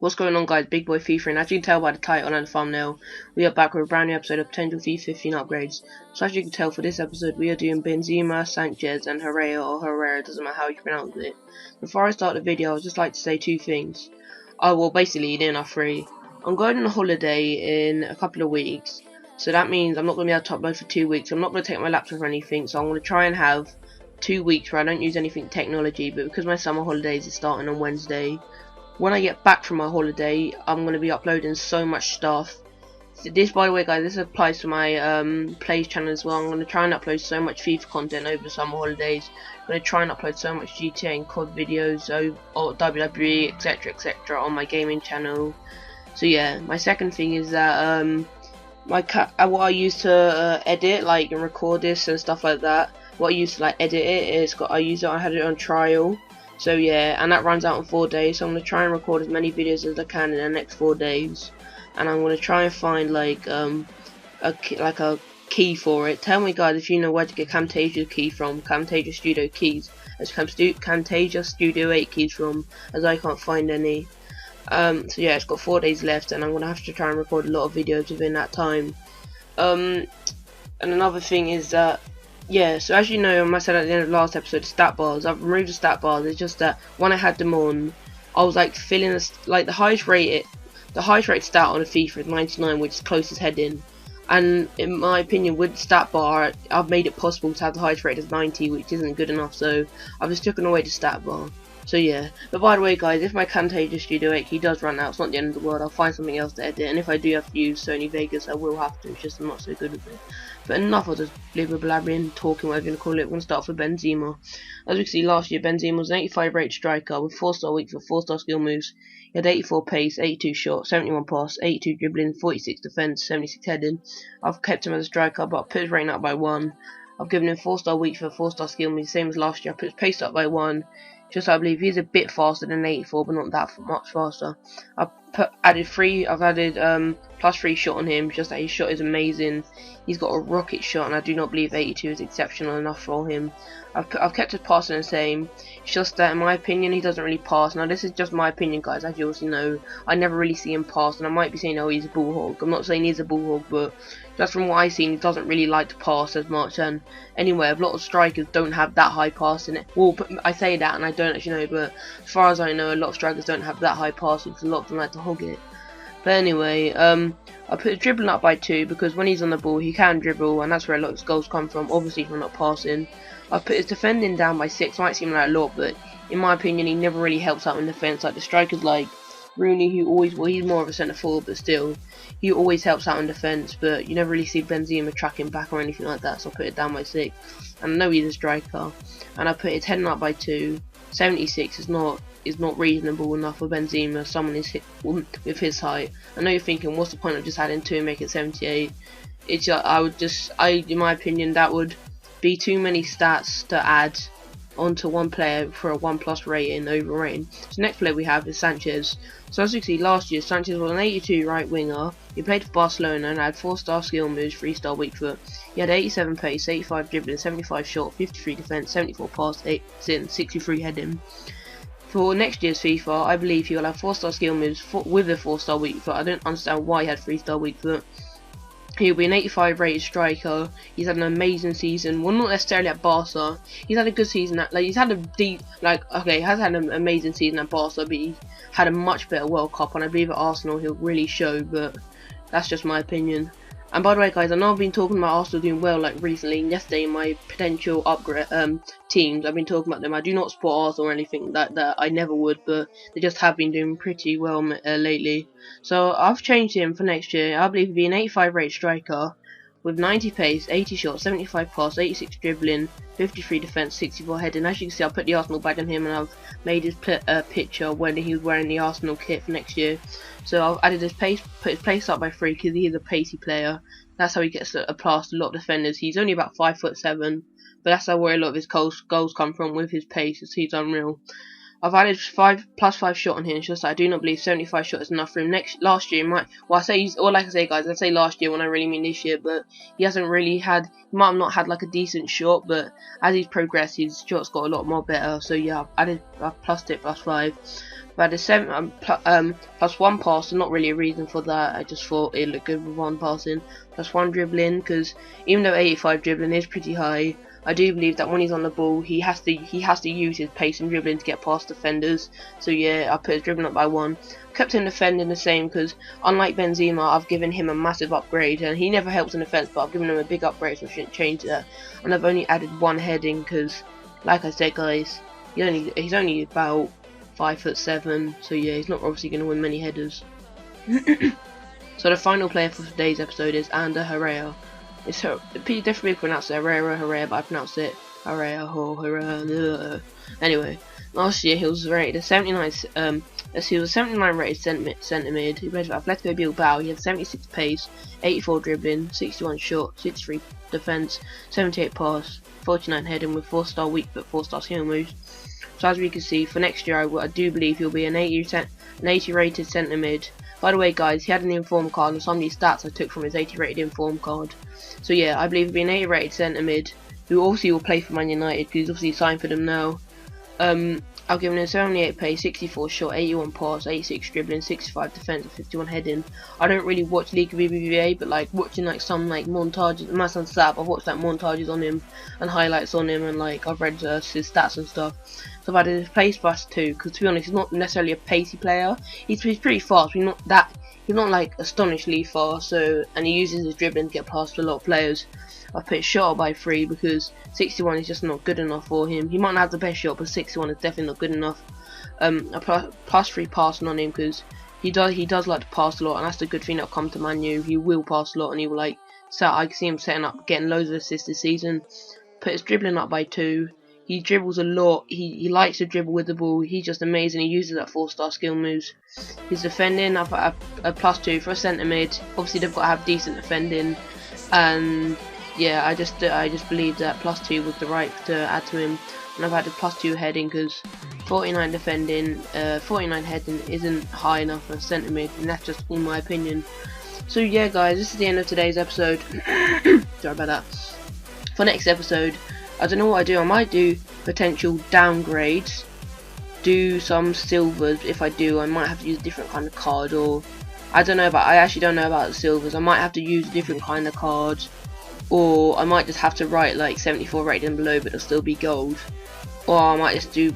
What's going on, guys? Big boy FIFA, and as you can tell by the title and the thumbnail, we are back with a brand new episode of potential FIFA 15 upgrades. So as you can tell, for this episode we are doing Benzema, Sánchez and Herrera, or Herrera, doesn't matter how you pronounce it. Before I start the video, I would just like to say two things. Well, basically, they're not free. I'm going on a holiday in a couple of weeks, so that means I'm not going to be able to upload for 2 weeks. I'm not going to take my laptop or anything, so I'm going to try and have 2 weeks where I don't use anything technology, but because my summer holidays are starting on Wednesday, when I get back from my holiday, I'm going to be uploading so much stuff. This, by the way, guys, this applies to my plays channel as well. I'm going to try and upload so much FIFA content over the summer holidays. I'm going to try and upload so much GTA and COD videos, or WWE, etc, etc, on my gaming channel. So yeah, my second thing is that what I use to edit, like, and record this and stuff like that. What I use to edit it is I had it on trial. So yeah, and that runs out in 4 days, so I'm going to try and record as many videos as I can in the next 4 days. And I'm going to try and find a key for it. Tell me, guys, if you know where to get Camtasia key from, Camtasia Studio keys. As Camtasia Studio 8 keys from, as I can't find any. So yeah, it's got 4 days left, and I'm going to have to try and record a lot of videos within that time. And another thing is that, yeah, so as you know, I said at the end of the last episode, stat bars, I've removed the stat bars. It's just that when I had them on, I was feeling the highest rated stat on a FIFA is 99, which is closest heading. And in my opinion, with the stat bar, I've made it possible to have the highest rated as 90, which isn't good enough, so I've just taken away the stat bar. So yeah, but by the way, guys, if my Camtasia Studio 8 key does run out, it's not the end of the world. I'll find something else to edit, and if I do have to use Sony Vegas, I will have to. It's just I'm not so good at it. But enough of this blabbering, talking, whatever you want to call it. We're going to start off with Benzema. As we can see, last year Benzema was an 85 rated striker with 4-star weak for 4-star skill moves. He had 84 pace, 82 shot, 71 pass, 82 dribbling, 46 defense, 76 heading. I've kept him as a striker, but I've put his rating up by 1. I've given him 4-star weak for 4-star skill moves, same as last year. I put his pace up by 1. Just I believe he's a bit faster than 84, but not that much faster. I've added +3 shot on him, just that his shot is amazing. He's got a rocket shot, and I do not believe 82 is exceptional enough for him. I've kept his passing the same. It's just that in my opinion he doesn't really pass. Now this is just my opinion, guys, as you also know. I never really see him pass, and I might be saying, oh, he's a ball hog. I'm not saying he's a ball hog, but just from what I've seen, he doesn't really like to pass as much. And anyway, a lot of strikers don't have that high pass in it. Well, I say that and I don't actually know, but as far as I know, a lot of strikers don't have that high passing because a lot of them like to hog it. But anyway, I put his dribbling up by 2 because when he's on the ball, he can dribble, and that's where a lot of his goals come from, obviously from not passing. I put his defending down by 6, might seem like a lot, but in my opinion, he never really helps out in defence. Like the strikers like Rooney, who always, well, he's more of a centre forward, but still, he always helps out in defence, but you never really see Benzema tracking back or anything like that, so I put it down by 6. And I know he's a striker, and I put his heading up by 2. 76 is not reasonable enough for Benzema, someone with his height. I know you're thinking, what's the point of just adding 2 and make it 78? It's in my opinion, that would be too many stats to add onto one player for a 1+ rating over rating. So next player we have is Sánchez. So as you can see, last year Sánchez was an 82 right winger. He played for Barcelona and had 4-star skill moves, 3-star weak foot. He had 87 pace, 85 dribbling, 75 shot, 53 defense, 74 pass, 63 heading. For next year's FIFA, I believe he will have 4-star skill moves with a 4-star weak foot. I don't understand why he had 3-star weak foot. He'll be an 85 rated striker. He's had an amazing season. Well, not necessarily at Barca. He's had a good season he's had he has had an amazing season at Barca, but he had a much better World Cup, and I believe at Arsenal he'll really show, but that's just my opinion. And by the way, guys, I know I've been talking about Arsenal doing well recently. Yesterday in my potential upgrade teams, I've been talking about them. I do not support Arsenal or anything like that. I never would, but they just have been doing pretty well lately. So I've changed him for next year. I believe he'll be an 85 rated striker with 90 pace, 80 shot, 75 pass, 86 dribbling, 53 defense, 64 heading. As you can see, I put the Arsenal badge on him, and I've made his picture when he was wearing the Arsenal kit for next year. So I've added his pace, put his pace up by 3 because he's a pacey player. That's how he gets past a lot of defenders. He's only about 5'7", but that's where a lot of his goals come from with his pace. He's unreal. I've added +5 shot on him. It's just that I do not believe 75 shot is enough for him. Last year, like I say, guys, I say last year when I really mean this year, but he hasn't really had. He might have not had like a decent shot, but as he's progressed, his shot's got a lot more better. So yeah, I've plussed it +5. But at +1 pass, and not really a reason for that. I just thought it looked good with 1 passing, +1 dribbling, because even though 85 dribbling is pretty high, I do believe that when he's on the ball, he has to use his pace and dribbling to get past defenders. So yeah, I put his dribbling up by 1. Kept him defending the same because unlike Benzema, I've given him a massive upgrade, and he never helps in defense, but I've given him a big upgrade, so I shouldn't change that. And I've only added 1 heading because, like I said, guys, he's only about 5'7", so yeah, he's not obviously going to win many headers. So the final player for today's episode is Herrera. It's definitely pronounced Herrera, but I pronounce it Herrera. Anyway, last year he was rated a 79. He was 79 rated centre mid. He played for Atletico Bilbao. He had 76 pace, 84 dribbling, 61 shot, 63 defence, 78 pass, 49 heading with 4-star weak but 4-star skill moves. So as we can see, for next year I do believe he'll be an 80 rated centre mid. By the way, guys, he had an inform card, and some of these stats I took from his 80 rated inform card. So yeah, I believe he'll be an 80 rated centre mid, who also will play for Man United because he's obviously signed for them now. I've given him 78 pace, 64 shot, 81 pass, 86 dribbling, 65 defense, and 51 heading. I don't really watch League of BBVA, but like watching like some like montages, my son's Sap, I've watched like montages on him and highlights on him, and like I've read his stats and stuff. So I've added his pace +2 because, to be honest, he's not necessarily a pacey player. He's pretty fast, but he's not like astonishingly fast. So, and he uses his dribbling to get past a lot of players. I put his shot by 3 because 61 is just not good enough for him. He might not have the best shot, but 61 is definitely not good enough. I put +3 passing on him because he does like to pass a lot, and that's the good thing that'll come to Man U. He will pass a lot, and he will like I can see him setting up, getting loads of assists this season. Put his dribbling up by 2. He dribbles a lot. He likes to dribble with the ball. He's just amazing. He uses that 4-star skill moves. His defending, I've got a +2 for a centre mid. Obviously, they've got to have decent defending, and yeah, I just believe that +2 was the right to add to him. And I've added +2 heading because 49 defending, 49 heading isn't high enough for a centre mid, and that's just in my opinion. So yeah, guys, this is the end of today's episode. Sorry about that. For next episode, I don't know what I do. I might do potential downgrades, do some silvers. If I do, I might have to use a different kind of card, or I actually don't know about the silvers. I might have to use a different kind of cards, or I might just have to write like 74 rated and below, but it'll still be gold. Or I might just do,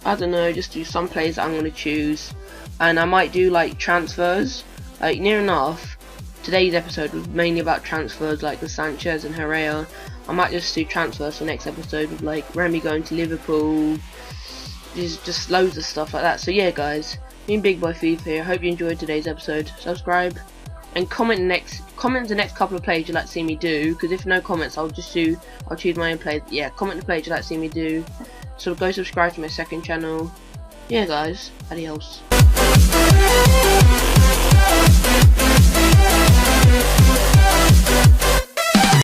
I don't know, just do some players that I'm going to choose, and I might do like transfers. Like near enough, today's episode was mainly about transfers, like the Sánchez and Herrera. I might just do transfers for next episode with like Remy going to Liverpool, just loads of stuff like that. So yeah, guys, me Big Boy FIFA here. I hope you enjoyed today's episode. Subscribe and comment the next couple of plays you'd like to see me do. Because if no comments, I'll choose my own plays. Yeah, comment the plays you'd like to see me do. So go subscribe to my second channel. Yeah, guys, adios.